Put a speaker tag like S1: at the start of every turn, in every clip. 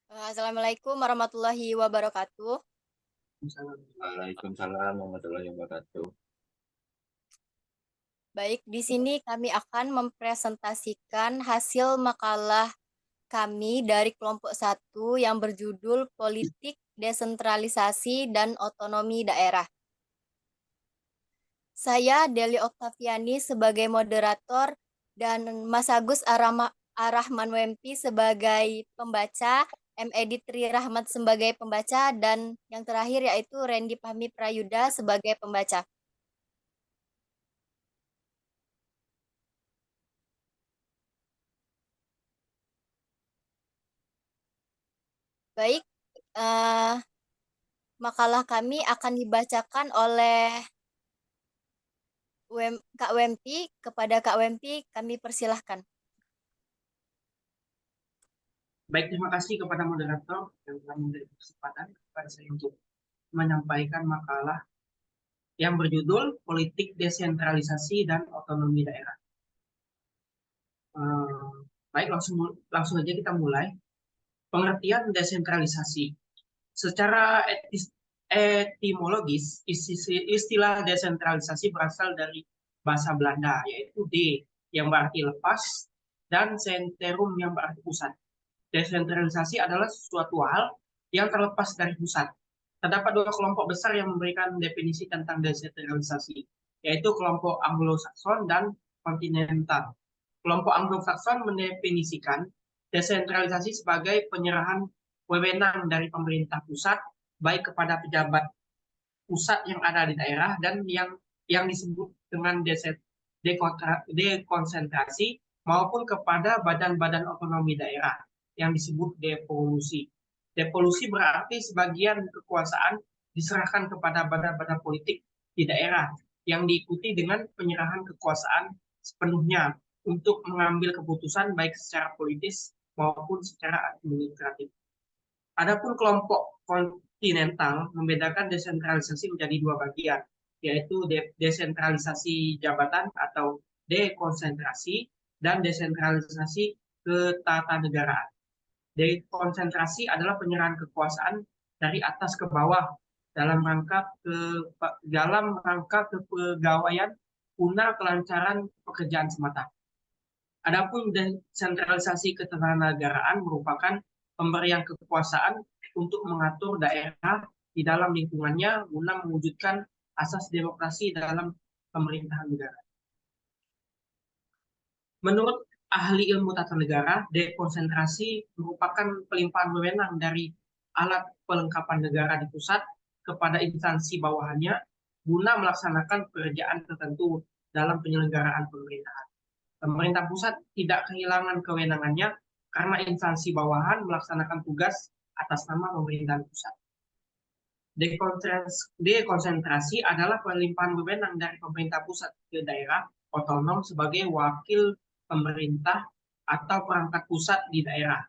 S1: Assalamualaikum warahmatullahi wabarakatuh.
S2: Waalaikumsalam warahmatullahi wabarakatuh.
S1: Baik, di sini kami akan mempresentasikan hasil makalah kami dari kelompok satu yang berjudul Politik Desentralisasi dan Otonomi Daerah. Saya Deli Oktaviani sebagai moderator dan Mas Agus Arahman Wempi sebagai pembaca, Edit Tri Rahmat sebagai pembaca, dan yang terakhir yaitu Randy Fahmi Prayuda sebagai pembaca. Baik, eh, makalah kami akan dibacakan oleh Kak Wempi. Kepada Kak Wempi, kami persilahkan.
S3: Baik, terima kasih kepada moderator yang telah memberi kesempatan kepada saya untuk menyampaikan makalah yang berjudul Politik Desentralisasi dan Otonomi Daerah. Baik, langsung aja kita mulai. Pengertian desentralisasi. Secara etimologis, istilah desentralisasi berasal dari bahasa Belanda, yaitu de, yang berarti lepas, dan centrum yang berarti pusat. Desentralisasi adalah sesuatu hal yang terlepas dari pusat. Terdapat dua kelompok besar yang memberikan definisi tentang desentralisasi, yaitu kelompok Anglo-Saxon dan kontinental. Kelompok Anglo-Saxon mendefinisikan desentralisasi sebagai penyerahan wewenang dari pemerintah pusat baik kepada pejabat pusat yang ada di daerah dan yang disebut dengan dekonsentrasi maupun kepada badan-badan otonomi daerah yang disebut devolusi. Devolusi berarti sebagian kekuasaan diserahkan kepada badan-badan politik di daerah yang diikuti dengan penyerahan kekuasaan sepenuhnya untuk mengambil keputusan baik secara politis maupun secara administratif. Adapun kelompok kontinental membedakan desentralisasi menjadi dua bagian, yaitu desentralisasi jabatan atau dekonsentrasi dan desentralisasi ketatanegaraan. Dekonsentrasi adalah penyerahan kekuasaan dari atas ke bawah dalam rangka kepegawaian guna kelancaran pekerjaan semata. Adapun desentralisasi ketatanegaraan merupakan pemberian kekuasaan untuk mengatur daerah di dalam lingkungannya guna mewujudkan asas demokrasi dalam pemerintahan negara. Menurut ahli ilmu tata negara, dekonsentrasi merupakan pelimpahan wewenang dari alat pelengkapan negara di pusat kepada instansi bawahannya guna melaksanakan pekerjaan tertentu dalam penyelenggaraan pemerintahan. Pemerintah pusat tidak kehilangan kewenangannya karena instansi bawahan melaksanakan tugas atas nama pemerintahan pusat. Dekonsentrasi adalah pelimpahan wewenang dari pemerintah pusat ke daerah otonom sebagai wakil pemerintah atau perangkat pusat di daerah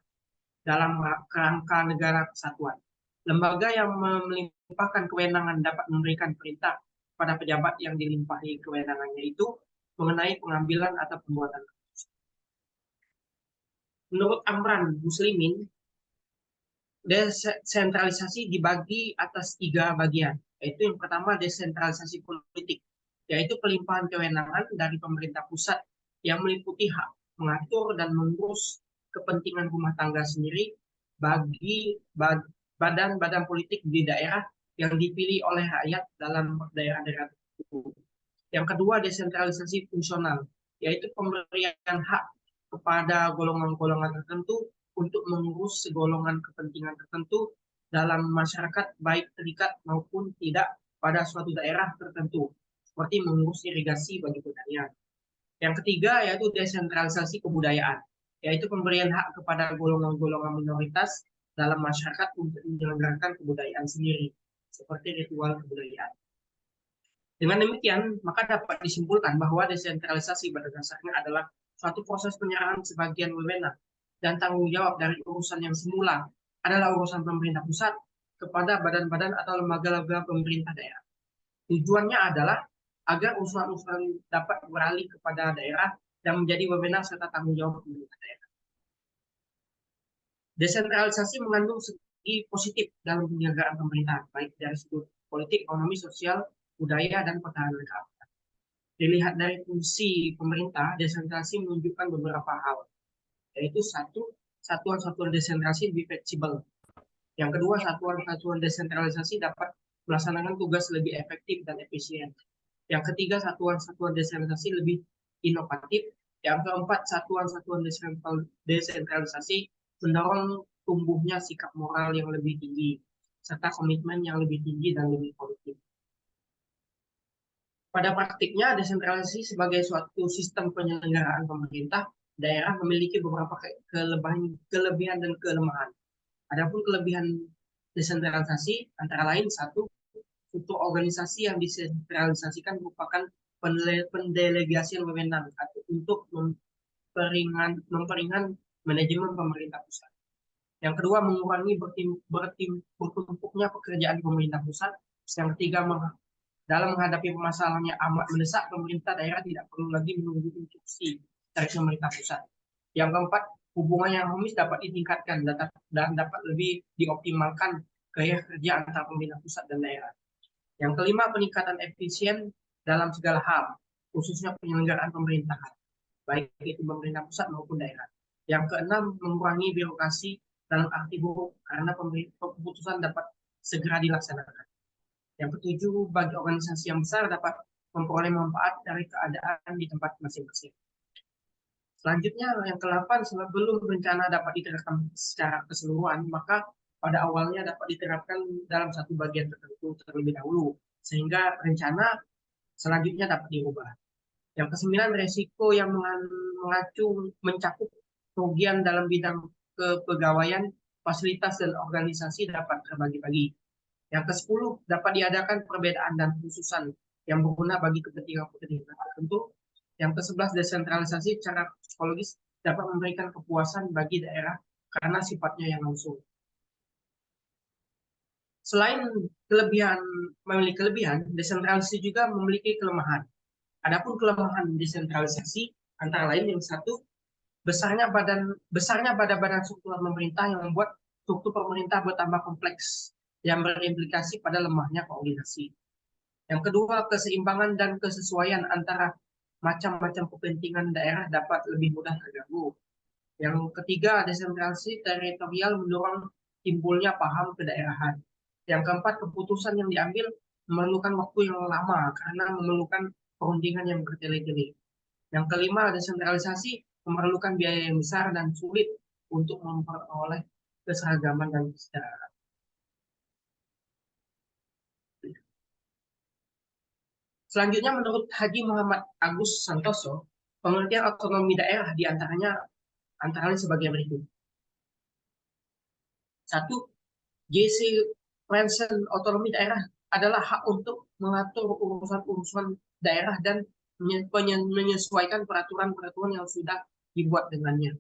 S3: dalam kerangka negara kesatuan. Lembaga yang melimpahkan kewenangan dapat memberikan perintah pada pejabat yang dilimpahi kewenangannya itu mengenai pengambilan atau pembuatan keputusan. Menurut Amran Muslimin, desentralisasi dibagi atas 3 bagian, yaitu yang pertama desentralisasi politik, yaitu pelimpahan kewenangan dari pemerintah pusat yang meliputi hak mengatur dan mengurus kepentingan rumah tangga sendiri bagi badan-badan politik di daerah yang dipilih oleh rakyat dalam daerah-daerah tertentu. Yang kedua, desentralisasi fungsional, yaitu pemberian hak kepada golongan-golongan tertentu untuk mengurus segolongan kepentingan tertentu dalam masyarakat, baik terikat maupun tidak pada suatu daerah tertentu, seperti mengurus irigasi bagi pertanian. Yang ketiga, yaitu desentralisasi kebudayaan, yaitu pemberian hak kepada golongan-golongan minoritas dalam masyarakat untuk menyelenggarakan kebudayaan sendiri, seperti ritual kebudayaan. Dengan demikian, maka dapat disimpulkan bahwa desentralisasi pada dasarnya adalah suatu proses penyerahan sebagian wewenang dan tanggung jawab dari urusan yang semula adalah urusan pemerintah pusat kepada badan-badan atau lembaga-lembaga pemerintah daerah. Tujuannya adalah agar urusan-urusan dapat beralih kepada daerah dan menjadi wewenang serta tanggung jawab pemerintah daerah. Desentralisasi mengandung segi positif dalam penyelenggaraan pemerintahan, baik dari sudut politik, ekonomi, sosial, budaya, dan pertahanan keamanan. Dilihat dari fungsi pemerintah, desentralisasi menunjukkan beberapa hal, yaitu satu, satuan-satuan desentralisasi lebih fleksibel. Yang kedua, satuan-satuan desentralisasi dapat melaksanakan tugas lebih efektif dan efisien. Yang ketiga, satuan-satuan desentralisasi lebih inovatif. Yang keempat, satuan-satuan desentralisasi mendorong tumbuhnya sikap moral yang lebih tinggi, serta komitmen yang lebih tinggi dan lebih produktif. Pada praktiknya, desentralisasi sebagai suatu sistem penyelenggaraan pemerintah, daerah memiliki beberapa kelebihan dan kelemahan. Adapun kelebihan desentralisasi antara lain satu, struktur organisasi yang disentralisasikan merupakan pendelegasian wewenang untuk memperingan manajemen pemerintah pusat. Yang kedua, mengurangi bertumpuknya pekerjaan pemerintah pusat. Yang ketiga, dalam menghadapi permasalahan yang amat mendesak, pemerintah daerah tidak perlu lagi menunggu instruksi dari pemerintah pusat. Yang keempat, hubungan yang harmonis dapat ditingkatkan dan dapat lebih dioptimalkan gaya kerja antara pemerintah pusat dan daerah. Yang kelima, peningkatan efisien dalam segala hal, khususnya penyelenggaraan pemerintahan, baik itu pemerintah pusat maupun daerah. Yang keenam, mengurangi birokrasi dalam arti buruk karena keputusan dapat segera dilaksanakan. Yang ketujuh, bagi organisasi yang besar dapat memperoleh manfaat dari keadaan di tempat masing-masing. Selanjutnya, yang ke-8, sebelum rencana dapat diterapkan secara keseluruhan, maka pada awalnya dapat diterapkan dalam satu bagian tertentu terlebih dahulu, sehingga rencana selanjutnya dapat dirubah. Yang ke-9, resiko yang mencakup kerugian dalam bidang kepegawaian, fasilitas, dan organisasi dapat terbagi-bagi. Yang ke-10, dapat diadakan perbedaan dan khususan yang berguna bagi kepentingan tertentu. Yang ke-11, desentralisasi secara psikologis dapat memberikan kepuasan bagi daerah karena sifatnya yang langsung. Selain memiliki kelebihan, desentralisasi juga memiliki kelemahan. Adapun kelemahan desentralisasi antara lain yang satu, besarnya badan struktural pemerintah yang membuat struktur pemerintah bertambah kompleks yang berimplikasi pada lemahnya koordinasi. Yang kedua, keseimbangan dan kesesuaian antara macam-macam kepentingan daerah dapat lebih mudah terganggu. Yang ketiga, desentralisasi teritorial mendorong timbulnya paham kedaerahan. Yang keempat, keputusan yang diambil memerlukan waktu yang lama karena memerlukan perundingan yang bertele-tele. Yang kelima, desentralisasi memerlukan biaya yang besar dan sulit untuk memperoleh keseragaman dan kesejahteraan. Selanjutnya, menurut Haji Muhammad Agus Santoso, pengertian otonomi daerah diantaranya antara lain sebagai berikut. Satu, J.C. Ranson, otonomi daerah adalah hak untuk mengatur urusan-urusan daerah dan menyesuaikan peraturan-peraturan yang sudah dibuat dengannya.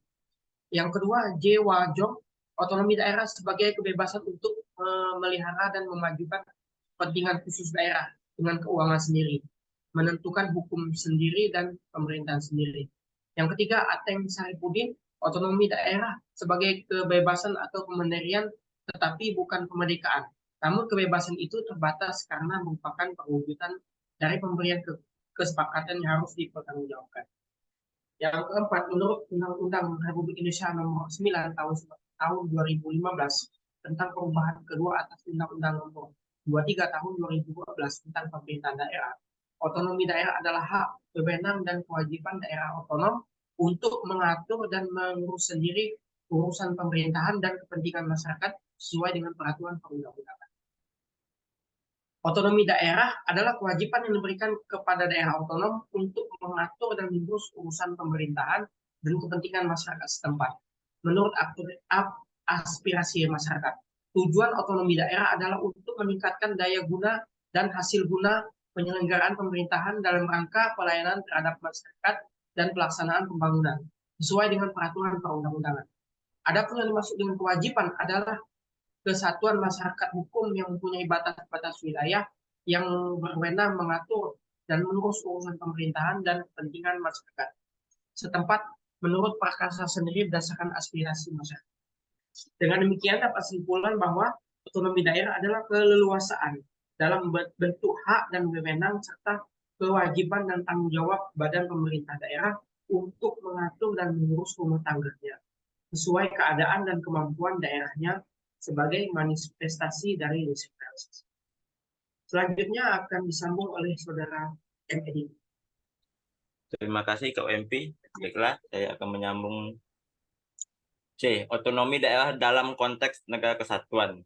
S3: Yang kedua, J. Wajong, otonomi daerah sebagai kebebasan untuk memelihara dan memajukan kepentingan khusus daerah dengan keuangan sendiri, menentukan hukum sendiri dan pemerintahan sendiri. Yang ketiga, Ateng Saripudin, otonomi daerah sebagai kebebasan atau kemandirian tetapi bukan kemerdekaan. Namun kebebasan itu terbatas karena merupakan perwujudan dari pemberian kesepakatan yang harus dipertanggungjawabkan. Yang keempat, menurut Undang-Undang Republik Indonesia Nomor 9 tahun 2015 tentang perubahan kedua atas Undang-Undang Nomor 23 tahun 2012 tentang pemerintahan daerah, otonomi daerah adalah hak, wewenang, dan kewajiban daerah otonom untuk mengatur dan mengurus sendiri urusan pemerintahan dan kepentingan masyarakat sesuai dengan peraturan perundang-undangan. Otonomi daerah adalah kewajiban yang diberikan kepada daerah otonom untuk mengatur dan mengurus urusan pemerintahan dan kepentingan masyarakat setempat. Menurut aspirasi masyarakat, tujuan otonomi daerah adalah untuk meningkatkan daya guna dan hasil guna penyelenggaraan pemerintahan dalam rangka pelayanan terhadap masyarakat dan pelaksanaan pembangunan sesuai dengan peraturan perundang-undangan. Adapun yang dimaksud dengan kewajiban adalah kesatuan masyarakat hukum yang mempunyai batas-batas wilayah yang berwenang mengatur dan mengurus urusan pemerintahan dan kepentingan masyarakat setempat menurut prakarsa sendiri berdasarkan aspirasi masyarakat. Dengan demikian dapat simpulan bahwa otonomi daerah adalah keleluasaan dalam bentuk hak dan wewenang serta kewajiban dan tanggung jawab badan pemerintah daerah untuk mengatur dan mengurus rumah tangganya sesuai keadaan dan kemampuan daerahnya sebagai manifestasi dari desentralisasi. Selanjutnya akan disambung oleh saudara M. Edi.
S2: Terima kasih Kak MP. Baiklah, saya akan menyambung C. Otonomi daerah dalam konteks negara kesatuan.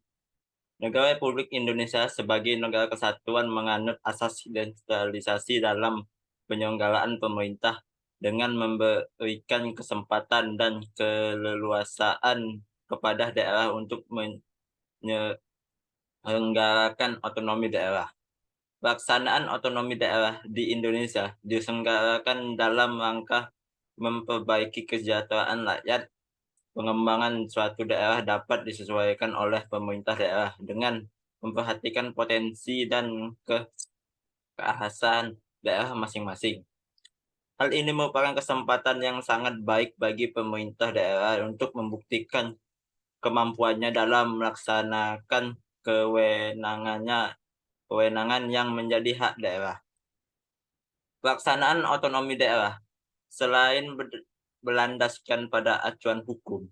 S2: Negara Republik Indonesia sebagai negara kesatuan menganut asas desentralisasi dalam penyelenggaraan pemerintah dengan memberikan kesempatan dan keleluasaan kepada daerah untuk menyelenggarakan otonomi daerah. Pelaksanaan otonomi daerah di Indonesia diselenggarakan dalam rangka memperbaiki kesejahteraan rakyat. Pengembangan suatu daerah dapat disesuaikan oleh pemerintah daerah dengan memperhatikan potensi dan kearifan daerah masing-masing. Hal ini merupakan kesempatan yang sangat baik bagi pemerintah daerah untuk membuktikan kemampuannya dalam melaksanakan kewenangan yang menjadi hak daerah. Pelaksanaan otonomi daerah selain berlandaskan pada acuan hukum,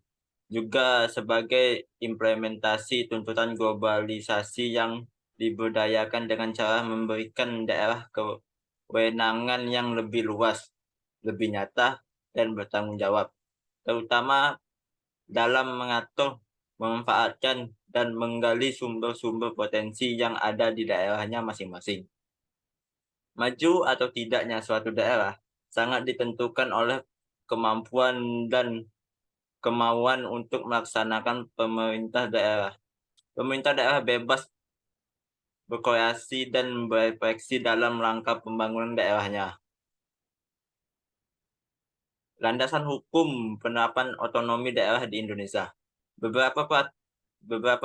S2: juga sebagai implementasi tuntutan globalisasi yang diberdayakan dengan cara memberikan daerah kewenangan yang lebih luas, lebih nyata, dan bertanggung jawab, terutama dalam mengatur, memanfaatkan, dan menggali sumber-sumber potensi yang ada di daerahnya masing-masing. Maju atau tidaknya suatu daerah sangat ditentukan oleh kemampuan dan kemauan untuk melaksanakan pemerintah daerah. Pemerintah daerah bebas berkreasi dan berefleksi dalam rangka pembangunan daerahnya. Landasan hukum penerapan otonomi daerah di Indonesia. Beberapa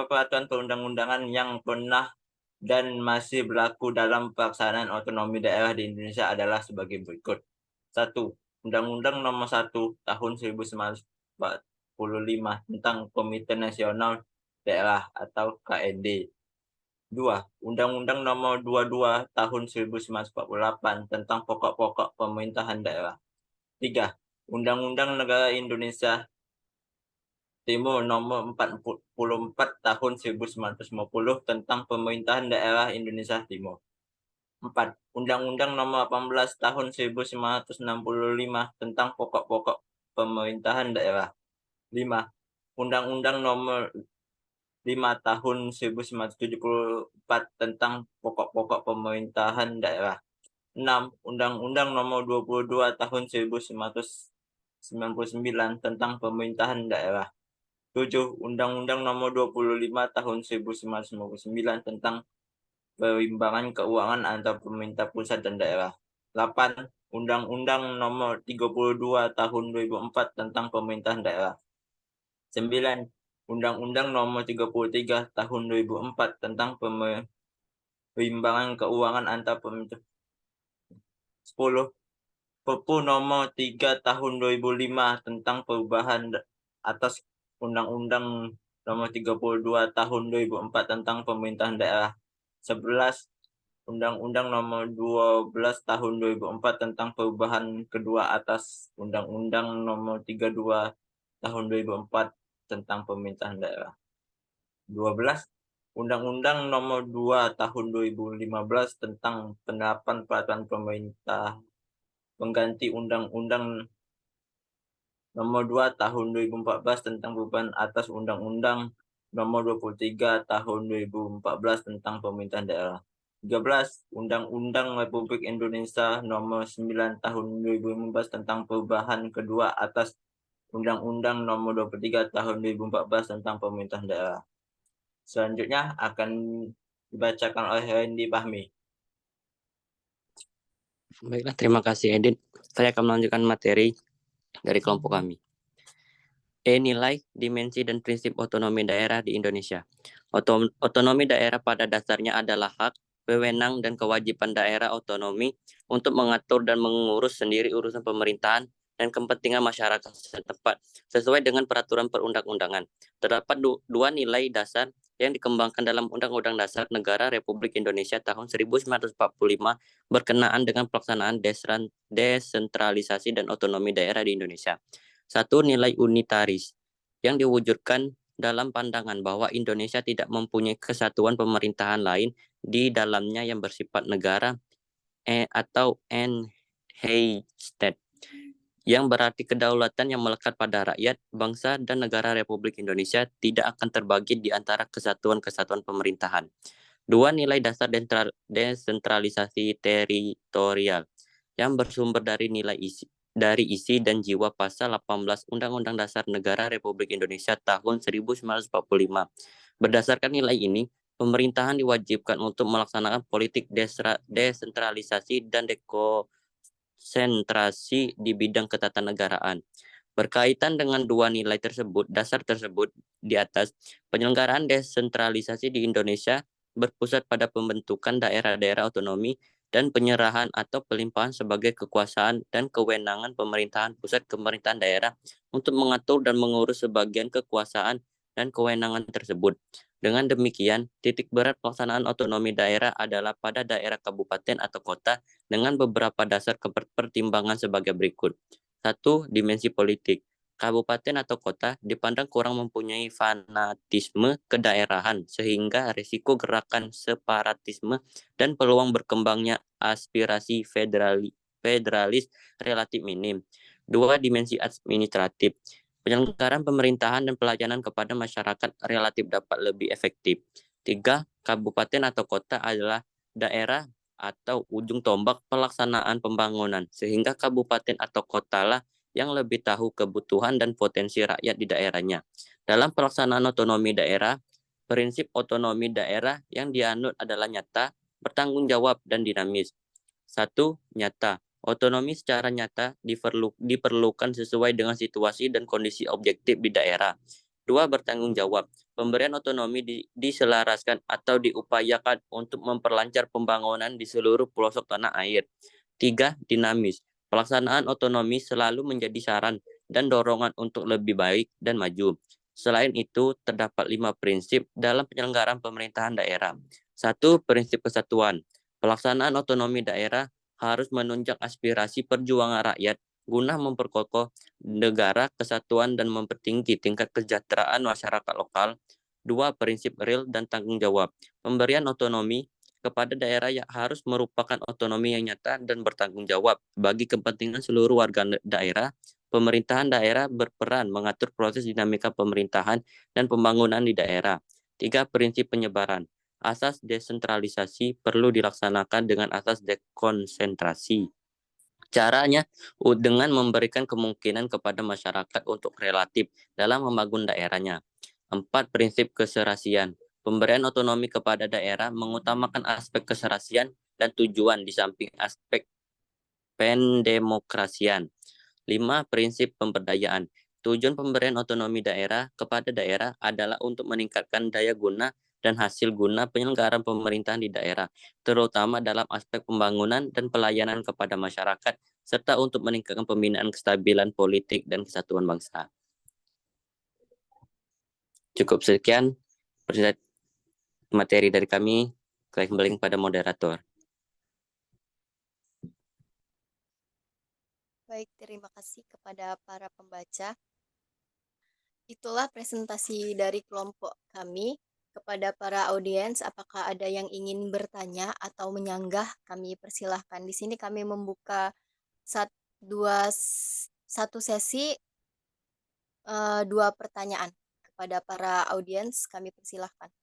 S2: peraturan perundang-undangan yang pernah dan masih berlaku dalam pelaksanaan otonomi daerah di Indonesia adalah sebagai berikut. 1. Undang-Undang Nomor 1 Tahun 1945 tentang Komite Nasional Daerah atau KND. 2. Undang-Undang Nomor 22 Tahun 1948 tentang Pokok-pokok Pemerintahan Daerah. 3. Undang-Undang Negara Indonesia Timur Nomor 44 Tahun 1950 tentang Pemerintahan Daerah Indonesia Timur. 4. Undang-Undang Nomor 18 Tahun 1965 tentang Pokok-pokok Pemerintahan Daerah. 5. Undang-Undang Nomor 5 Tahun 1974 tentang Pokok-pokok Pemerintahan Daerah. 6. Undang-Undang Nomor 22 Tahun 1999 tentang Pemerintahan Daerah. 7. Undang-Undang Nomor 25 Tahun 1999 tentang Perimbangan Keuangan antar pemerintah pusat dan daerah. 8. Undang-Undang Nomor 32 Tahun 2004 tentang Pemerintahan Daerah. 9. Undang-Undang Nomor 33 Tahun 2004 tentang Perimbangan Keuangan antar pemerintah. 10. Perpu Nomor 3 Tahun 2005 tentang perubahan atas Undang-Undang Nomor 32 Tahun 2004 tentang Pemerintahan Daerah. 11. Undang-Undang Nomor 12 Tahun 2004 tentang perubahan kedua atas Undang-Undang Nomor 32 Tahun 2004 tentang Pemerintahan Daerah. 12. Undang-Undang Nomor 2 Tahun 2015 tentang penerapan peraturan pemerintah pengganti Undang-Undang Nomor 2 Tahun 2014 tentang perubahan atas Undang-Undang Nomor 23 Tahun 2014 tentang Pemerintahan Daerah. 13. Undang-Undang Republik Indonesia Nomor 9 Tahun 2015 tentang perubahan kedua atas Undang-Undang Nomor 23 Tahun 2014 tentang Pemerintahan Daerah. Selanjutnya akan dibacakan oleh Randy Fahmi.
S4: Baiklah, terima kasih Edit. Saya akan melanjutkan materi dari kelompok kami. Nilai, dimensi, dan prinsip otonomi daerah di Indonesia. Otonomi daerah pada dasarnya adalah hak, wewenang, dan kewajiban daerah otonomi untuk mengatur dan mengurus sendiri urusan pemerintahan dan kepentingan masyarakat setempat sesuai dengan peraturan perundang-undangan. Terdapat dua nilai dasar yang dikembangkan dalam Undang-Undang Dasar Negara Republik Indonesia tahun 1945 berkenaan dengan pelaksanaan desentralisasi dan otonomi daerah di Indonesia. Satu, nilai unitaris yang diwujudkan dalam pandangan bahwa Indonesia tidak mempunyai kesatuan pemerintahan lain di dalamnya yang bersifat negara atau state, yang berarti kedaulatan yang melekat pada rakyat, bangsa, dan negara Republik Indonesia tidak akan terbagi di antara kesatuan-kesatuan pemerintahan. Dua, nilai dasar desentralisasi teritorial yang bersumber dari isi dan jiwa pasal 18 Undang-Undang Dasar Negara Republik Indonesia tahun 1945. Berdasarkan nilai ini, pemerintahan diwajibkan untuk melaksanakan politik desentralisasi dan dekonsentrasi di bidang ketatanegaraan. Berkaitan dengan dua nilai dasar tersebut di atas, penyelenggaraan desentralisasi di Indonesia berpusat pada pembentukan daerah-daerah otonomi dan penyerahan atau pelimpahan sebagai kekuasaan dan kewenangan pemerintahan pusat ke pemerintahan daerah untuk mengatur dan mengurus sebagian kekuasaan dan kewenangan tersebut. Dengan demikian, titik berat pelaksanaan otonomi daerah adalah pada daerah kabupaten atau kota dengan beberapa dasar pertimbangan sebagai berikut. 1. Dimensi politik. Kabupaten atau kota dipandang kurang mempunyai fanatisme kedaerahan sehingga risiko gerakan separatisme dan peluang berkembangnya aspirasi federalis relatif minim. 2. Dimensi administratif. Penyelenggaraan pemerintahan dan pelayanan kepada masyarakat relatif dapat lebih efektif. 3. Kabupaten atau kota adalah daerah atau ujung tombak pelaksanaan pembangunan, sehingga kabupaten atau kota lah yang lebih tahu kebutuhan dan potensi rakyat di daerahnya. Dalam pelaksanaan otonomi daerah, prinsip otonomi daerah yang dianut adalah nyata, bertanggung jawab, dan dinamis. 1. Nyata. Otonomi secara nyata diperlukan sesuai dengan situasi dan kondisi objektif di daerah. 2. Bertanggung jawab. Pemberian otonomi diselaraskan atau diupayakan untuk memperlancar pembangunan di seluruh pelosok tanah air. 3. Dinamis. Pelaksanaan otonomi selalu menjadi saran dan dorongan untuk lebih baik dan maju. Selain itu, terdapat 5 prinsip dalam penyelenggaraan pemerintahan daerah. 1. Prinsip kesatuan. Pelaksanaan otonomi daerah harus menunjang aspirasi perjuangan rakyat guna memperkokoh negara kesatuan dan mempertinggi tingkat kesejahteraan masyarakat lokal. 2. Prinsip real dan tanggung jawab. Pemberian otonomi kepada daerah yang harus merupakan otonomi yang nyata dan bertanggung jawab bagi kepentingan seluruh warga daerah. Pemerintahan daerah berperan mengatur proses dinamika pemerintahan dan pembangunan di daerah. 3. Prinsip penyebaran. Asas desentralisasi perlu dilaksanakan dengan asas dekonsentrasi. Caranya dengan memberikan kemungkinan kepada masyarakat untuk relatif dalam membangun daerahnya. 4. Prinsip keserasian. Pemberian otonomi kepada daerah mengutamakan aspek keserasian dan tujuan di samping aspek pendemokrasian. 5. Prinsip pemberdayaan. Tujuan pemberian otonomi daerah kepada daerah adalah untuk meningkatkan daya guna dan hasil guna penyelenggaraan pemerintahan di daerah, terutama dalam aspek pembangunan dan pelayanan kepada masyarakat, serta untuk meningkatkan pembinaan kestabilan politik dan kesatuan bangsa. Cukup sekian materi dari kami. Kembali kepada moderator.
S1: Baik, terima kasih kepada para pembaca. Itulah presentasi dari kelompok kami. Kepada para audiens, apakah ada yang ingin bertanya atau menyanggah? Kami persilahkan. Di sini kami membuka satu sesi 2 pertanyaan. Kepada para audiens, kami persilahkan.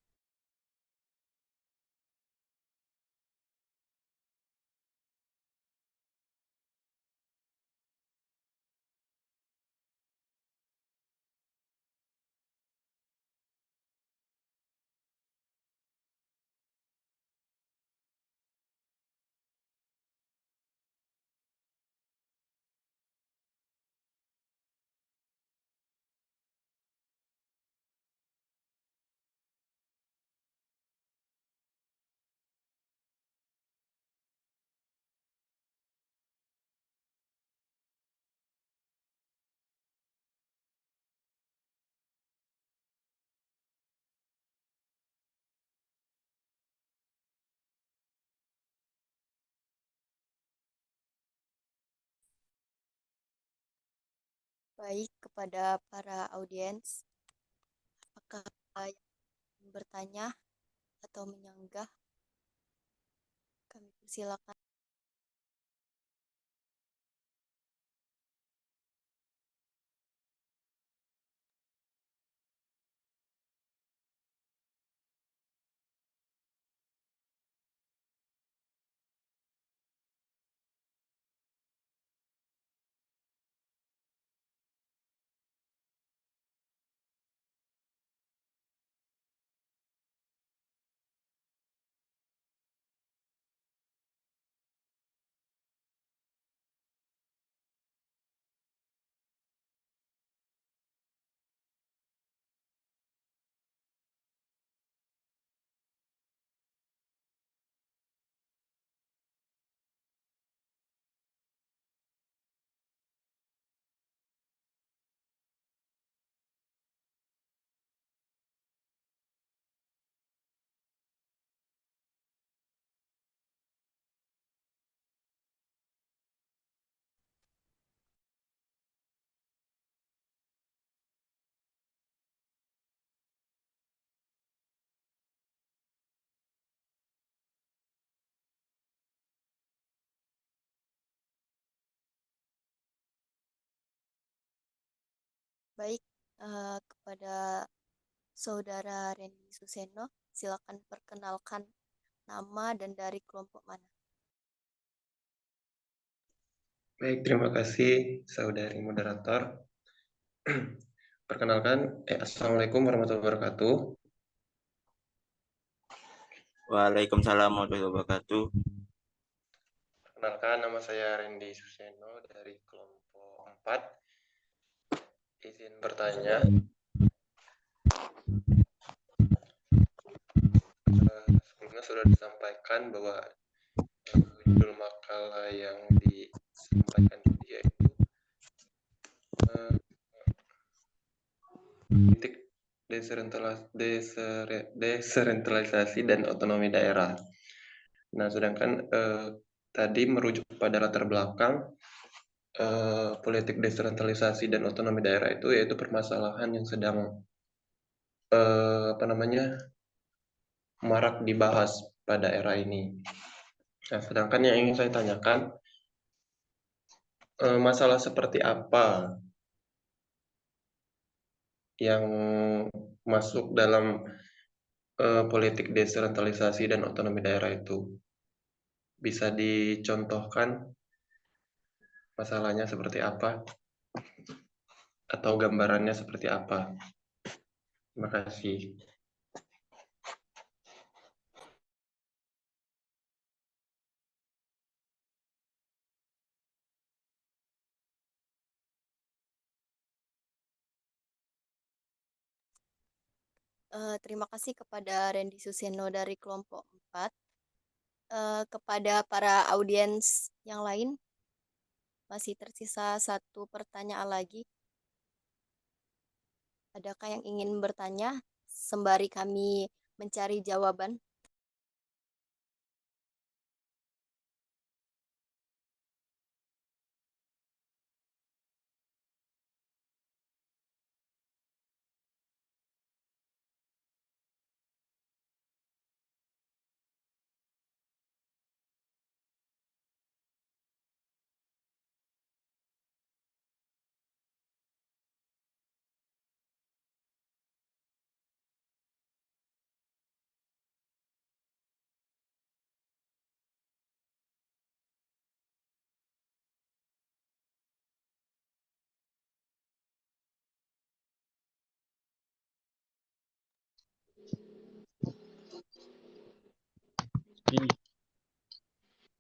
S1: Baik, kepada para audiens, apakah yang ingin bertanya atau menyanggah? Kami persilakan. Baik, kepada Saudara Randy Suseno, silakan perkenalkan nama dan dari kelompok mana.
S5: Baik, terima kasih saudari moderator. Perkenalkan, Assalamualaikum warahmatullahi wabarakatuh.
S2: Waalaikumsalam warahmatullahi wabarakatuh.
S5: Perkenalkan, nama saya Randy Suseno dari kelompok 4. Izin bertanya. Sebelumnya sudah disampaikan bahwa judul makalah yang disampaikan yaitu politik desentralisasi dan otonomi daerah. Nah, sedangkan tadi merujuk pada latar belakang politik desentralisasi dan otonomi daerah itu yaitu permasalahan yang sedang marak dibahas pada era ini. Nah, sedangkan yang ingin saya tanyakan, masalah seperti apa yang masuk dalam politik desentralisasi dan otonomi daerah itu? Bisa dicontohkan masalahnya seperti apa? Atau gambarannya seperti apa? Terima kasih.
S1: Terima kasih kepada Randy Suseno dari kelompok 4. Kepada para audiens yang lain, masih tersisa satu pertanyaan lagi. Adakah yang ingin bertanya sembari kami mencari jawaban?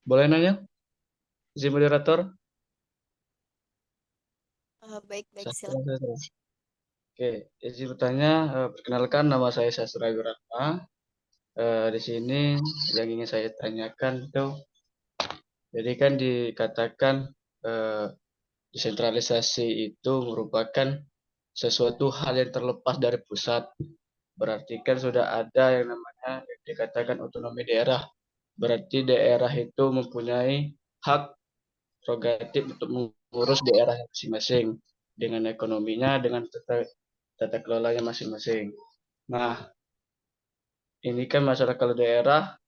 S6: Boleh nanya? Izin moderator?
S1: Baik,
S6: Sastra,
S1: silakan.
S6: Oke, izin bertanya. Perkenalkan, nama saya Sastra Wiratma. Di sini yang ingin saya tanyakan itu, jadi kan dikatakan desentralisasi itu merupakan sesuatu hal yang terlepas dari pusat. Berarti kan sudah ada yang namanya dikatakan otonomi daerah. Berarti daerah itu mempunyai hak prerogatif untuk mengurus daerah masing-masing. dengan ekonominya, dengan tata kelolanya masing-masing. Nah, ini kan masalah kalau daerah,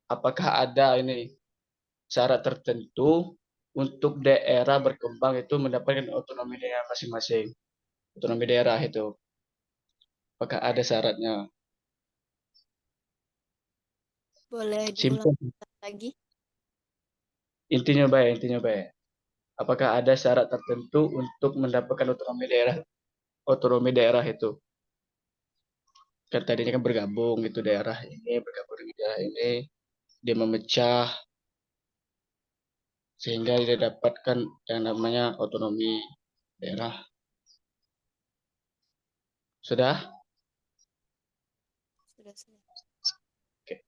S6: apakah ada ini syarat tertentu untuk daerah berkembang itu mendapatkan otonomi daerah masing-masing, otonomi daerah itu, apakah ada syaratnya?
S1: Boleh diulang
S6: Simpel,
S1: lagi?
S6: intinya baik. Apakah ada syarat tertentu untuk mendapatkan otonomi daerah itu? Kan tadinya kan bergabung gitu daerah ini, bergabung dengan daerah ini, dia memecah sehingga dia dapatkan yang namanya otonomi daerah. Sudah?
S1: Sudah.
S6: Oke.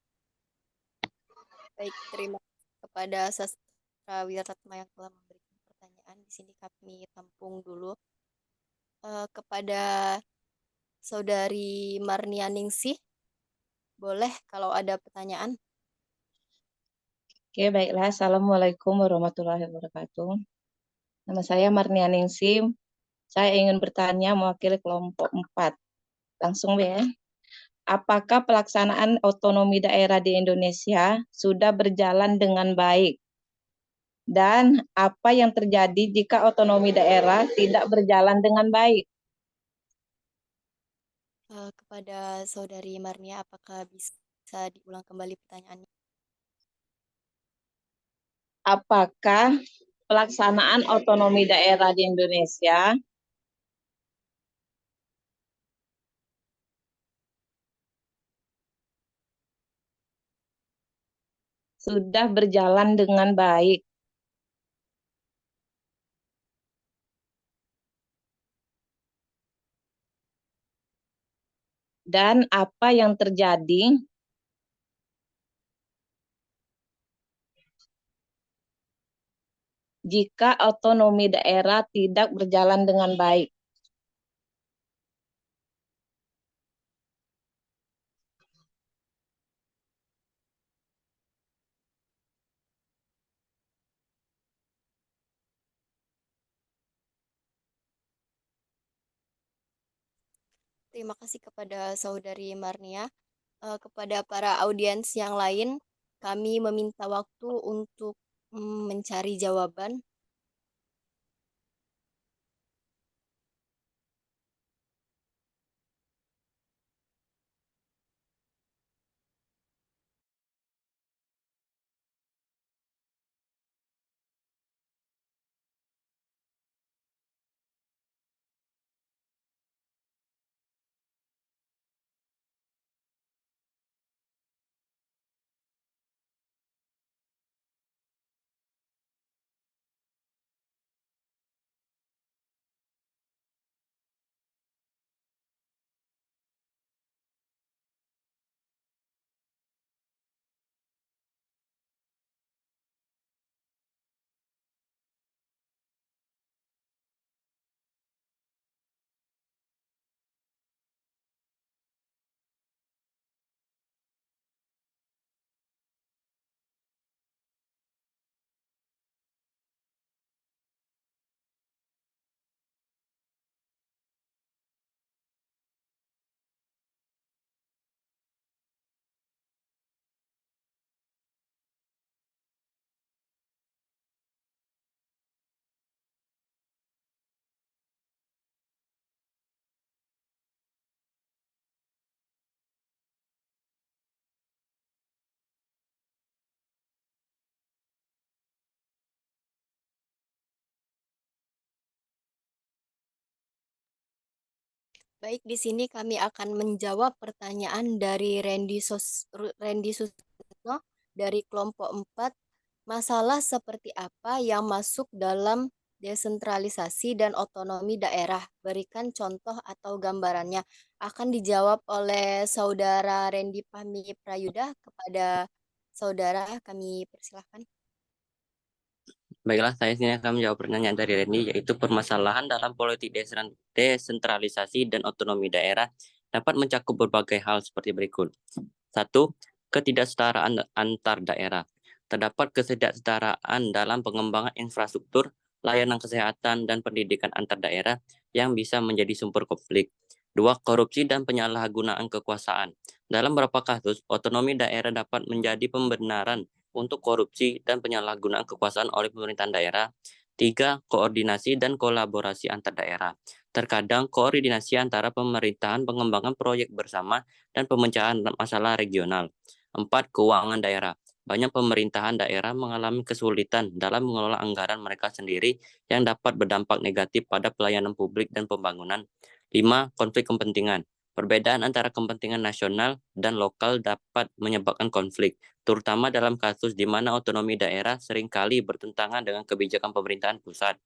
S1: Baik, terima kasih kepada Sastra Wiratma yang telah memberikan pertanyaan. Di sini kami tampung dulu. Kepada Saudari Marnianingsih, boleh kalau ada pertanyaan.
S7: Oke, baiklah. Assalamualaikum warahmatullahi wabarakatuh. Nama saya Marnianingsih. Saya ingin bertanya mewakili kelompok 4. Langsung ya. Apakah pelaksanaan otonomi daerah di Indonesia sudah berjalan dengan baik? Dan apa yang terjadi jika otonomi daerah tidak berjalan dengan baik?
S1: Kepada Saudari Marnia, apakah bisa diulang kembali pertanyaannya?
S7: Apakah pelaksanaan otonomi daerah di Indonesia sudah berjalan dengan baik? Dan apa yang terjadi jika otonomi daerah tidak berjalan dengan baik?
S1: Terima kasih kepada Saudari Marnia. Kepada para audiens yang lain, kami meminta waktu untuk mencari jawaban. Baik, di sini kami akan menjawab pertanyaan dari Randy Susno dari kelompok 4. Masalah seperti apa yang masuk dalam desentralisasi dan otonomi daerah? Berikan contoh atau gambarannya. Akan dijawab oleh Saudara Randy Fahmi Prayuda. Kepada Saudara, kami persilahkan.
S4: Baiklah, saya sini akan menjawab pertanyaan dari Randy, yaitu permasalahan dalam politik desentralisasi dan otonomi daerah dapat mencakup berbagai hal seperti berikut. 1. Ketidaksetaraan antar daerah. Terdapat ketidaksetaraan dalam pengembangan infrastruktur, layanan kesehatan, dan pendidikan antar daerah yang bisa menjadi sumber konflik. 2. Korupsi dan penyalahgunaan kekuasaan. Dalam beberapa kasus, otonomi daerah dapat menjadi pembenaran untuk korupsi dan penyalahgunaan kekuasaan oleh pemerintahan daerah. 3. Koordinasi dan kolaborasi antar daerah. Terkadang koordinasi antara pemerintahan, pengembangan proyek bersama, dan pemecahan masalah regional. 4. Keuangan daerah. Banyak pemerintahan daerah mengalami kesulitan dalam mengelola anggaran mereka sendiri yang dapat berdampak negatif pada pelayanan publik dan pembangunan. 5. Konflik kepentingan. Perbedaan antara kepentingan nasional dan lokal dapat menyebabkan konflik, terutama dalam kasus di mana otonomi daerah seringkali bertentangan dengan kebijakan pemerintahan pusat.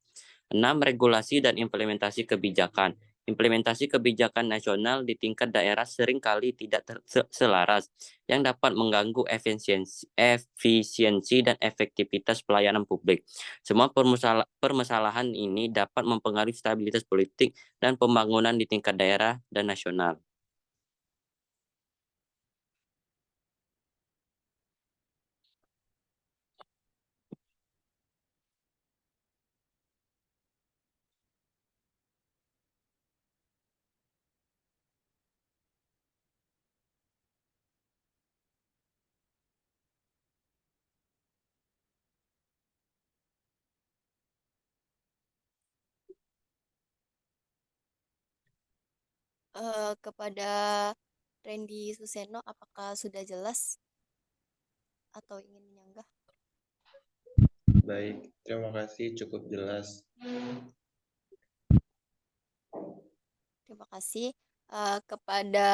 S4: 6. Regulasi dan implementasi kebijakan. Implementasi kebijakan nasional di tingkat daerah seringkali tidak selaras, yang dapat mengganggu efisiensi dan efektivitas pelayanan publik. Semua permasalahan ini dapat mempengaruhi stabilitas politik dan pembangunan di tingkat daerah dan nasional.
S1: Kepada Randy Suseno, apakah sudah jelas atau ingin menyanggah?
S5: Baik, terima kasih, cukup jelas.
S1: Terima kasih. Kepada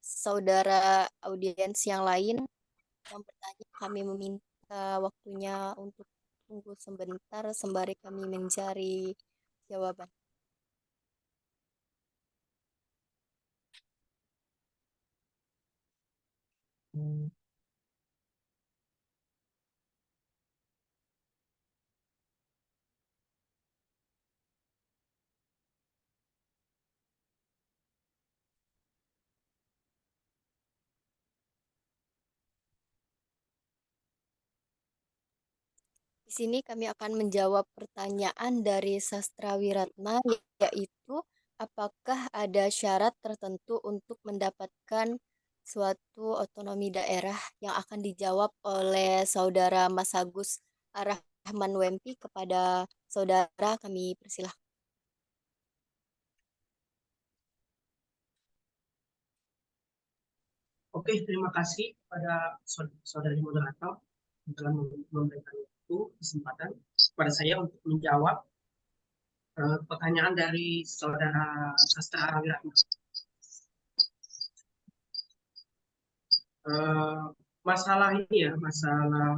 S1: saudara audiens yang lain yang bertanya, kami meminta waktunya untuk tunggu sebentar sembari kami mencari jawaban. Di sini kami akan menjawab pertanyaan dari Sastrawiratna, yaitu apakah ada syarat tertentu untuk mendapatkan suatu otonomi daerah, yang akan dijawab oleh Saudara Mas Agus Arahman Wempi. Kepada saudara kami persilahkan.
S3: Oke, terima kasih kepada saudari moderator yang telah memberikan waktu kesempatan kepada saya untuk menjawab pertanyaan dari saudara Sastra Wiratna. Masalah ini ya, masalah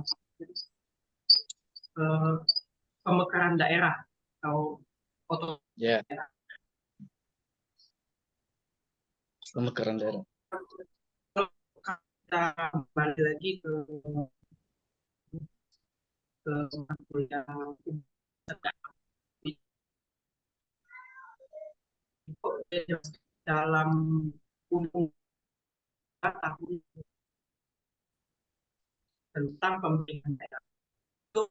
S3: pemekaran daerah atau otonomi daerah.
S6: Pemekaran daerah.
S3: Kita kembali lagi ke dalam undang-undang tahun tentang pemerintahan daerah itu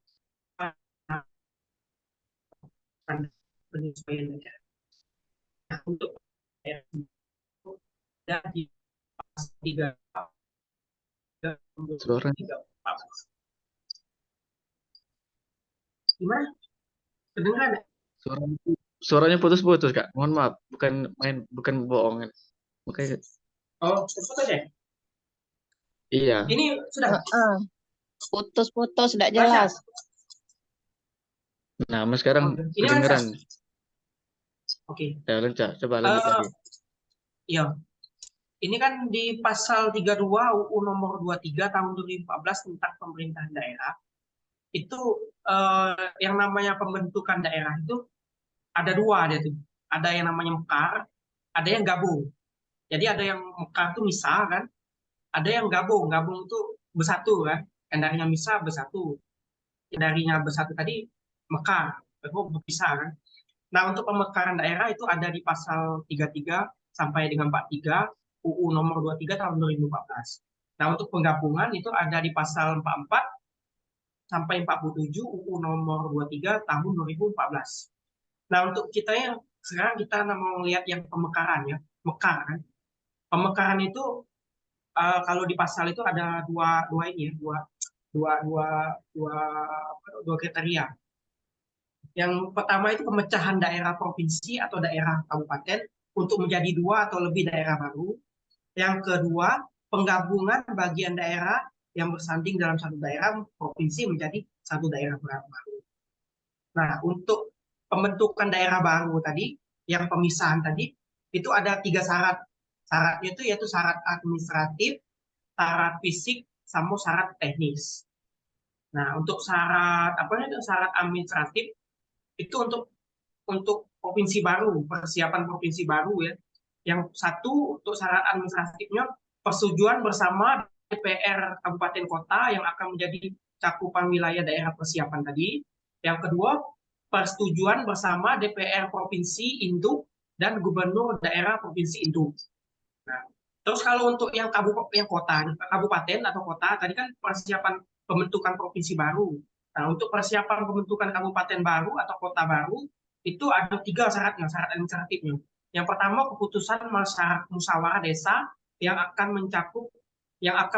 S3: penyesuaian daerah. Nah, untuk daerah dari pasal 3
S6: Suara.
S3: Gimana? Kedengaran ya?
S6: Suaranya putus-putus, Kak. Mohon maaf, bukan bohong. Makanya
S3: Oh, putus ya?
S6: iya.
S3: Ini sudah
S7: Putus-putus, tidak jelas.
S6: Nah, mas sekarang
S3: ini
S6: kedengeran.
S3: Oke.
S6: Ya, lancar. Coba lanjut lagi.
S3: Iya. Ini kan di pasal 32 UU nomor 23 tahun 2014 tentang pemerintahan daerah. Itu yang namanya pembentukan daerah itu ada dua ada tuh. Ada yang namanya mekar, ada yang gabung. Jadi ada yang mekar itu misah kan, ada yang gabung. Gabung itu bersatu kan. Yang darinya misah bersatu. Yang darinya bersatu tadi mekar, itu berpisah kan. Nah, untuk pemekaran daerah itu ada di pasal 33 sampai dengan 43 UU nomor 23 tahun 2014. Nah, untuk penggabungan itu ada di pasal 44 sampai 47 UU nomor 23 tahun 2014. Nah, untuk kita yang sekarang kita mau lihat yang pemekaran ya, mekar kan. Pemekaran itu kalau di pasal itu ada dua kriteria. Yang pertama itu pemecahan daerah provinsi atau daerah kabupaten untuk menjadi 2 atau lebih daerah baru. Yang kedua, penggabungan bagian daerah yang bersanding dalam satu daerah provinsi menjadi satu daerah baru. Nah, untuk pembentukan daerah baru tadi, yang pemisahan tadi, itu ada 3 syarat. Syaratnya itu yaitu syarat administratif, syarat fisik, sama syarat teknis. Nah, untuk syarat syarat administratif itu untuk provinsi baru, persiapan provinsi baru ya. Yang satu untuk syarat administratifnya persetujuan bersama DPR kabupaten kota yang akan menjadi cakupan wilayah daerah persiapan tadi. Yang kedua, persetujuan bersama DPR provinsi induk dan gubernur daerah provinsi induk. Nah, terus kalau untuk yang kabupaten atau kota tadi kan persiapan pembentukan provinsi baru. Nah, untuk persiapan pembentukan kabupaten baru atau kota baru itu ada 3 syaratnya, syarat administratifnya. Yang pertama keputusan musyawarah desa yang akan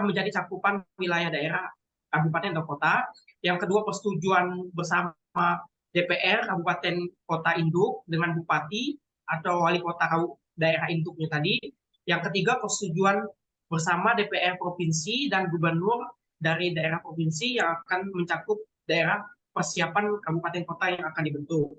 S3: menjadi cakupan wilayah daerah kabupaten atau kota. Yang kedua persetujuan bersama DPR kabupaten kota induk dengan bupati atau wali kota daerah induknya tadi. Yang ketiga persetujuan bersama DPR provinsi dan gubernur dari daerah provinsi yang akan mencakup daerah persiapan kabupaten kota yang akan dibentuk.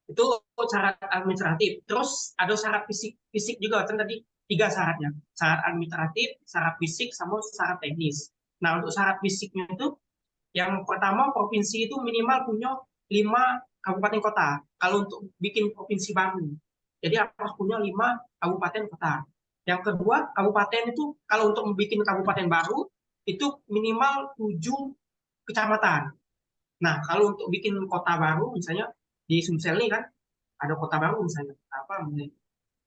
S3: Itu syarat administratif. Terus ada syarat fisik juga kan tadi 3 syaratnya. Syarat administratif, syarat fisik, sama syarat teknis. Nah, untuk syarat fisiknya itu yang pertama provinsi itu minimal punya 5 kabupaten kota. Kalau untuk bikin provinsi baru. Jadi harus punya 5 kabupaten kota. Yang kedua, kabupaten itu kalau untuk membuat kabupaten baru itu minimal 7 kecamatan. Nah, kalau untuk bikin kota baru misalnya di Sumsel ini kan ada kota baru misalnya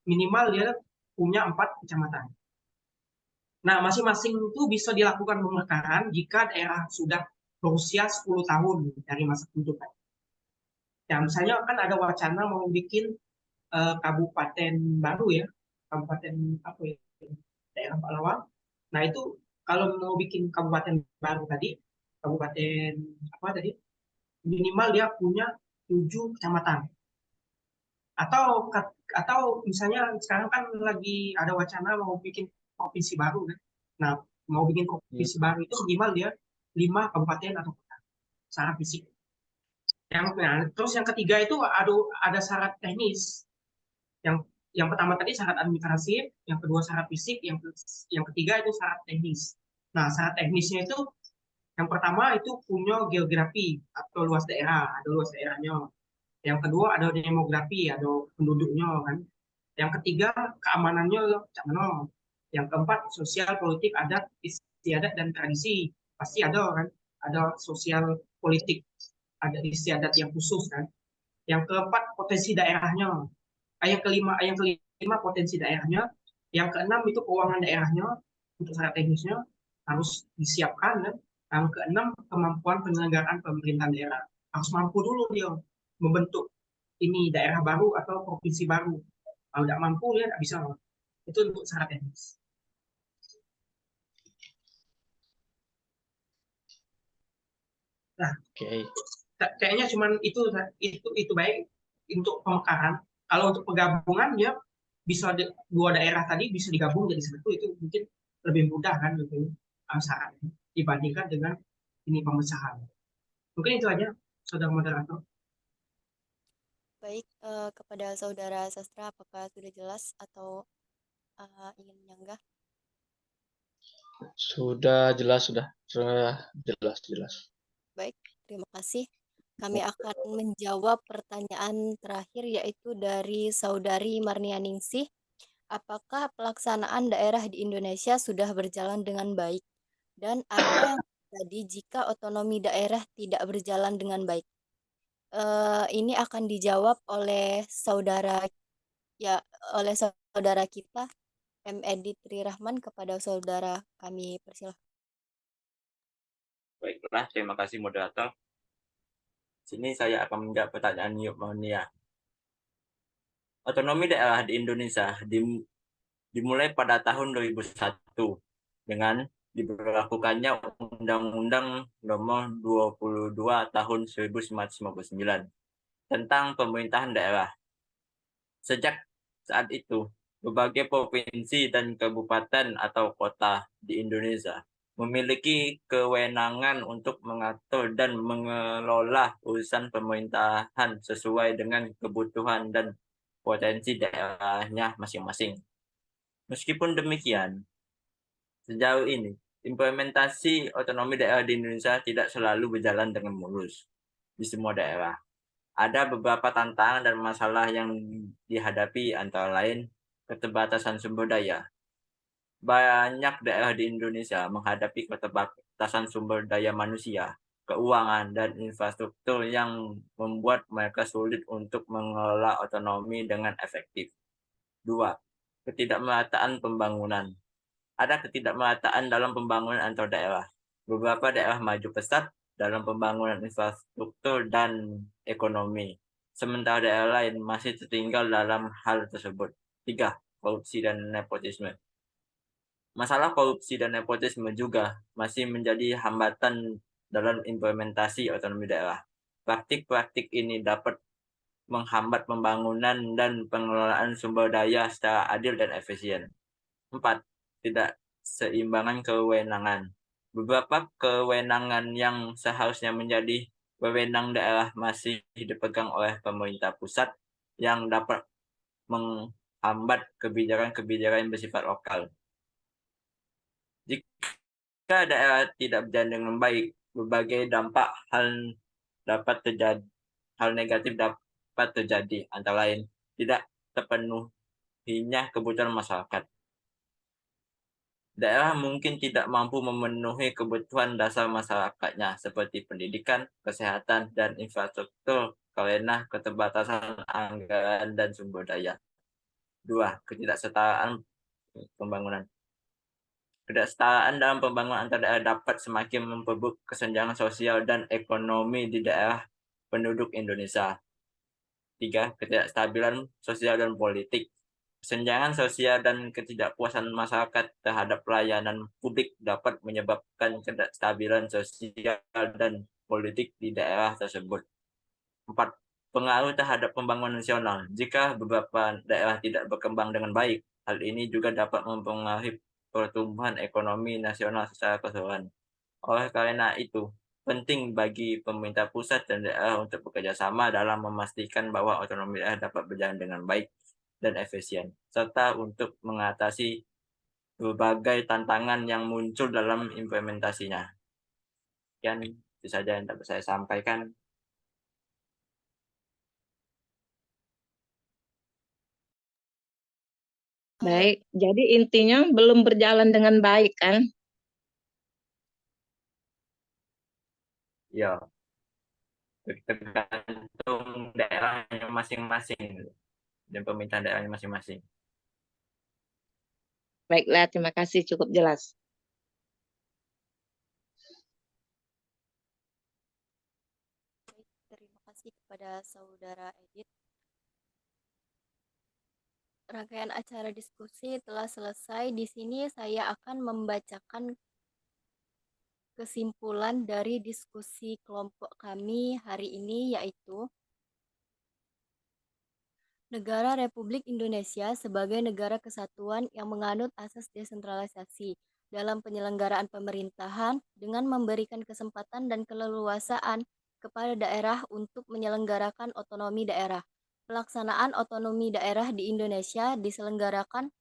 S3: minimal dia punya 4 kecamatan. Nah, masing-masing itu bisa dilakukan pemekaran jika daerah sudah berusia 10 tahun dari masa pembentukan. Ya, misalnya kan ada wacana mau bikin kabupaten baru ya, kabupaten apa ya, daerah Pahlawan. Nah, itu kalau mau bikin kabupaten baru tadi, kabupaten apa tadi, minimal dia punya 7 kecamatan. Atau misalnya sekarang kan lagi ada wacana mau bikin provinsi baru kan. Nah, mau bikin provinsi baru itu minimal dia 5 kabupaten atau kota secara fisik. Terus yang ketiga itu ada syarat teknis. Yang pertama tadi syarat administratif, yang kedua syarat fisik, yang ketiga itu syarat teknis. Nah, syarat teknisnya itu yang pertama itu punya geografi atau luas daerah, ada luas daerahnya. Yang kedua ada demografi, ada penduduknya kan. Yang ketiga keamanannya mana. Yang keempat sosial, politik, adat, istiadat dan tradisi pasti ada kan. Ada sosial, politik, ada istiadat yang khusus kan. Yang keempat potensi daerahnya. Yang kelima potensi daerahnya. Yang keenam itu keuangan daerahnya untuk syarat teknisnya harus disiapkan kan. Yang keenam kemampuan penyelenggaraan pemerintahan daerah harus mampu dulu dia membentuk ini daerah baru atau provinsi baru. Kalau tidak mampu dia tidak bisa. Itu untuk syarat teknis. Nah, kayaknya cuma itu baik untuk pemekaran. Kalau untuk penggabungan dia bisa 2 daerah tadi bisa digabung jadi satu, itu mungkin lebih mudah kan gitu syaratnya dibandingkan dengan ini pemecahan. Mungkin itu aja, saudara moderator.
S1: Baik, kepada saudara Sastra, apakah sudah jelas atau ingin menyanggah?
S6: Sudah jelas.
S1: Baik, terima kasih. Kami akan menjawab pertanyaan terakhir yaitu dari saudari Marnianingsih. Apakah pelaksanaan daerah di Indonesia sudah berjalan dengan baik? Dan apa yang terjadi jika otonomi daerah tidak berjalan dengan baik? Ini akan dijawab oleh saudara kita M. Edi Tri Rahman. Kepada saudara kami persilahkan.
S2: Baiklah, terima kasih moderator. Sini saya akan menjawab pertanyaan Yukmania. Otonomi daerah di Indonesia dimulai pada tahun 2001 dengan diberlakukannya Undang-Undang Nomor 22 Tahun 1999 tentang pemerintahan daerah. Sejak saat itu, berbagai provinsi dan kabupaten atau kota di Indonesia memiliki kewenangan untuk mengatur dan mengelola urusan pemerintahan sesuai dengan kebutuhan dan potensi daerahnya masing-masing. Meskipun demikian, sejauh ini, implementasi otonomi daerah di Indonesia tidak selalu berjalan dengan mulus di semua daerah. Ada beberapa tantangan dan masalah yang dihadapi, antara lain keterbatasan sumber daya. Banyak daerah di Indonesia menghadapi keterbatasan sumber daya manusia, keuangan, dan infrastruktur yang membuat mereka sulit untuk mengelola otonomi dengan efektif. 2. Ketidakmerataan pembangunan. Ada ketidakmerataan dalam pembangunan antar daerah. Beberapa daerah maju pesat dalam pembangunan infrastruktur dan ekonomi, sementara daerah lain masih tertinggal dalam hal tersebut. 3. Korupsi dan nepotisme. Masalah korupsi dan nepotisme juga masih menjadi hambatan dalam implementasi otonomi daerah. Praktik-praktik ini dapat menghambat pembangunan dan pengelolaan sumber daya secara adil dan efisien. 4. Tidak seimbangan kewenangan. Beberapa kewenangan yang seharusnya menjadi wewenang daerah masih dipegang oleh pemerintah pusat yang dapat menghambat kebijakan-kebijakan bersifat lokal. Jika daerah tidak berjalan dengan baik, berbagai dampak hal negatif dapat terjadi, antara lain tidak terpenuhinya kebutuhan masyarakat. Daerah mungkin tidak mampu memenuhi kebutuhan dasar masyarakatnya seperti pendidikan, kesehatan, dan infrastruktur karena keterbatasan anggaran dan sumber daya. 2. Ketidaksetaraan pembangunan. Ketidaksetaraan dalam pembangunan antar daerah dapat semakin memperburuk kesenjangan sosial dan ekonomi di daerah penduduk Indonesia. 3. Ketidakstabilan sosial dan politik. Kesenjangan sosial dan ketidakpuasan masyarakat terhadap pelayanan publik dapat menyebabkan ketidakstabilan sosial dan politik di daerah tersebut. 4. Pengaruh terhadap pembangunan nasional. Jika beberapa daerah tidak berkembang dengan baik, hal ini juga dapat mempengaruhi pertumbuhan ekonomi nasional secara keseluruhan. Oleh karena itu, penting bagi pemerintah pusat dan daerah untuk bekerja sama dalam memastikan bahwa otonomi daerah dapat berjalan dengan baik dan efisien, serta untuk mengatasi berbagai tantangan yang muncul dalam implementasinya. Sekian itu saja yang dapat saya sampaikan.
S7: Baik, jadi intinya belum berjalan dengan baik kan?
S2: Ya, tergantung daerahnya masing-masing dan pemerintahan daerahnya masing-masing.
S7: Baiklah, terima kasih, cukup jelas.
S1: Terima kasih kepada Saudara Edit. Rangkaian acara diskusi telah selesai. Di sini saya akan membacakan kesimpulan dari diskusi kelompok kami hari ini, yaitu Negara Republik Indonesia sebagai negara kesatuan yang menganut asas desentralisasi dalam penyelenggaraan pemerintahan dengan memberikan kesempatan dan keleluasaan kepada daerah untuk menyelenggarakan otonomi daerah. Pelaksanaan otonomi daerah di Indonesia diselenggarakan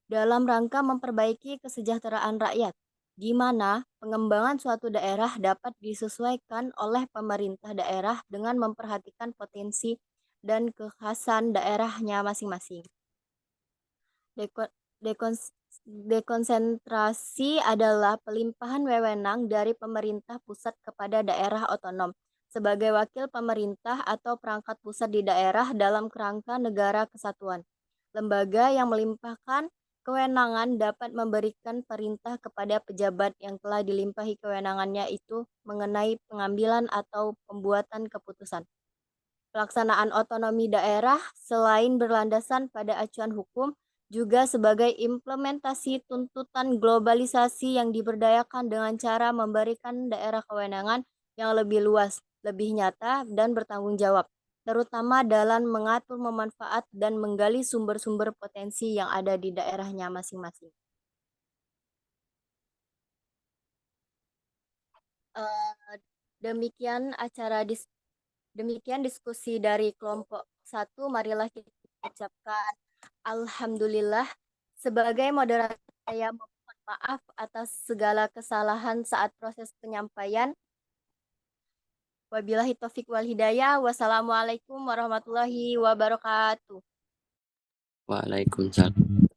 S1: dalam rangka memperbaiki kesejahteraan rakyat, di mana pengembangan suatu daerah dapat disesuaikan oleh pemerintah daerah dengan memperhatikan potensi dan kekhasan daerahnya masing-masing. Dekonsentrasi adalah pelimpahan wewenang dari pemerintah pusat kepada daerah otonom sebagai wakil pemerintah atau perangkat pusat di daerah dalam kerangka negara kesatuan. Lembaga yang melimpahkan kewenangan dapat memberikan perintah kepada pejabat yang telah dilimpahi kewenangannya itu mengenai pengambilan atau pembuatan keputusan. Pelaksanaan otonomi daerah selain berlandasan pada acuan hukum, juga sebagai implementasi tuntutan globalisasi yang diberdayakan dengan cara memberikan daerah kewenangan yang lebih luas, lebih nyata, dan bertanggung jawab, terutama dalam mengatur, memanfaat, dan menggali sumber-sumber potensi yang ada di daerahnya masing-masing. Demikian diskusi dari kelompok 1. Marilah kita ucapkan alhamdulillah. Sebagai moderator, saya mohon maaf atas segala kesalahan saat proses penyampaian. Wabillahi taufik wal hidayah. Wassalamualaikum warahmatullahi wabarakatuh.
S4: Waalaikumsalam.